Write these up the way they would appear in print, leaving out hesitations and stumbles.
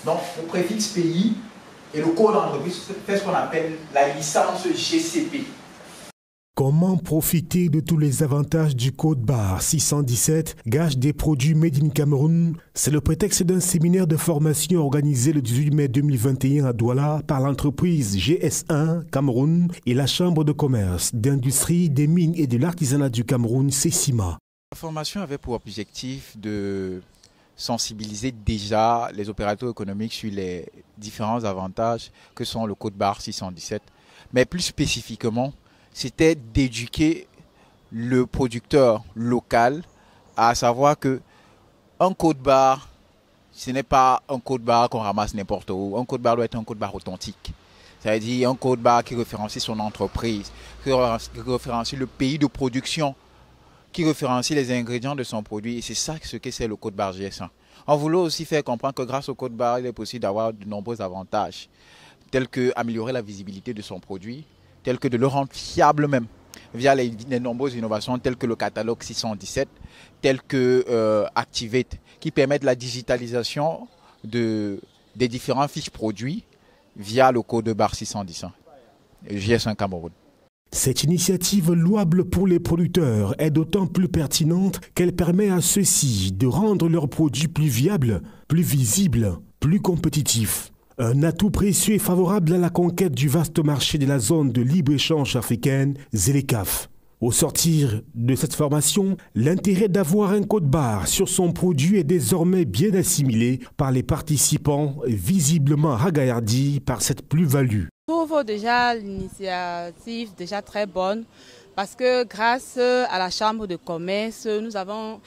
Donc, le préfixe pays et le code d'entreprise fait ce qu'on appelle la licence GCP. Comment profiter de tous les avantages du code barre 617, gage des produits Made in Cameroun? C'est le prétexte d'un séminaire de formation organisé le 18 mai 2021 à Douala par l'entreprise GS1 Cameroun et la Chambre de commerce, d'industrie, des mines et de l'artisanat du Cameroun, CECIMA. La formation avait pour objectif de sensibiliser déjà les opérateurs économiques sur les différents avantages que sont le code barre 617, mais plus spécifiquement, c'était d'éduquer le producteur local à savoir que un code barre, ce n'est pas un code barre qu'on ramasse n'importe où. Un code barre doit être un code barre authentique. C'est-à-dire un code barre qui référencie son entreprise, qui référencie le pays de production, qui référencie les ingrédients de son produit. Et c'est ça ce que c'est le code barre GS1. On voulait aussi faire comprendre que grâce au code barre, il est possible d'avoir de nombreux avantages, tels que améliorer la visibilité de son produit, tels que de le rendre fiable même, via les nombreuses innovations telles que le catalogue 617, tels que Activate, qui permettent la digitalisation des différents fiches produits via le code barre 610, GS1 Cameroun. Cette initiative louable pour les producteurs est d'autant plus pertinente qu'elle permet à ceux-ci de rendre leurs produits plus viables, plus visibles, plus compétitifs. Un atout précieux et favorable à la conquête du vaste marché de la zone de libre-échange africaine, ZLECAf. Au sortir de cette formation, l'intérêt d'avoir un code barre sur son produit est désormais bien assimilé par les participants, visiblement ragaillardis par cette plus-value. Je trouve déjà l'initiative déjà très bonne parce que grâce à la Chambre de commerce, nous avons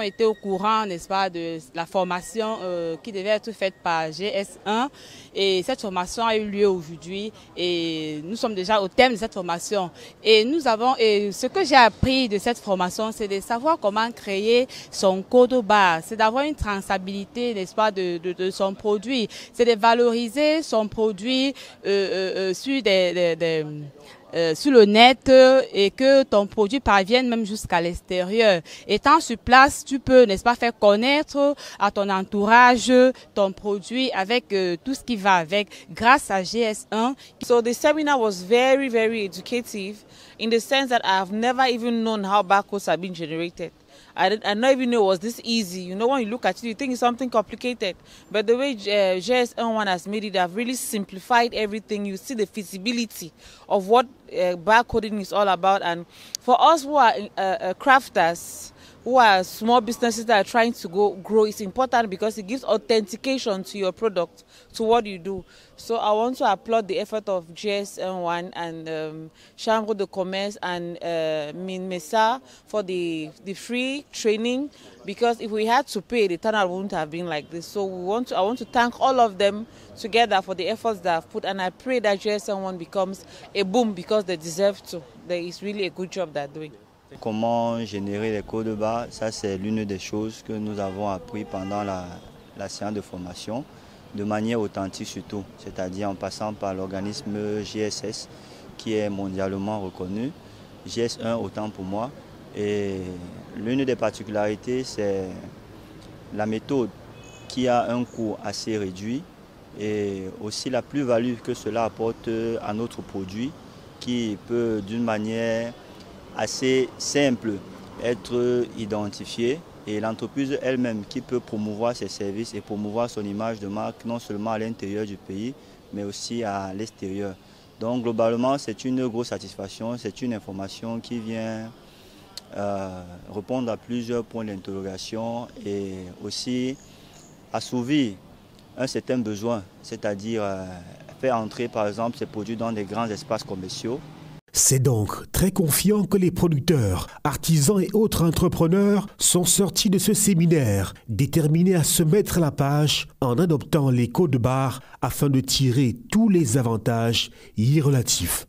été au courant, n'est-ce pas, de la formation qui devait être faite par GS1 et cette formation a eu lieu aujourd'hui et nous sommes déjà au thème de cette formation et ce que j'ai appris de cette formation, c'est de savoir comment créer son code barre, c'est d'avoir une traçabilité, n'est-ce pas, de son produit, c'est de valoriser son produit sur le net et que ton produit parvienne même jusqu'à l'extérieur. Étant sur place, tu peux, n'est-ce pas, faire connaître à ton entourage ton produit avec tout ce qui va avec grâce à GS1. So the seminar was very, very educative in the sense that I have never even known how barcodes have been generated. I don't even know it was this easy. You know, when you look at it, you think it's something complicated. But the way GS1 has made it, they've really simplified everything. You see the feasibility of what barcoding is all about. And for us who are crafters, who are small businesses that are trying to grow, it's important because it gives authentication to your product, to what you do. So I want to applaud the effort of GS1 and Chambre de commerce and MINMESA for the free training, because if we had to pay, the turnout wouldn't have been like this. So I want to thank all of them together for the efforts they have put, and I pray that GS1 becomes a boom because they deserve to. It's really a good job they're doing. Comment générer les codes barres, ça c'est l'une des choses que nous avons appris pendant la séance de formation, de manière authentique surtout, c'est-à-dire en passant par l'organisme GSS qui est mondialement reconnu, GS1 autant pour moi. Et l'une des particularités, c'est la méthode qui a un coût assez réduit et aussi la plus-value que cela apporte à notre produit qui peut d'une manière assez simple être identifié, et l'entreprise elle-même qui peut promouvoir ses services et promouvoir son image de marque non seulement à l'intérieur du pays mais aussi à l'extérieur. Donc globalement c'est une grosse satisfaction, c'est une information qui vient répondre à plusieurs points d'interrogation et aussi assouvir un certain besoin, c'est-à-dire faire entrer par exemple ces produits dans des grands espaces commerciaux. C'est donc très confiant que les producteurs, artisans et autres entrepreneurs sont sortis de ce séminaire, déterminés à se mettre à la page en adoptant les codes barres afin de tirer tous les avantages y relatifs.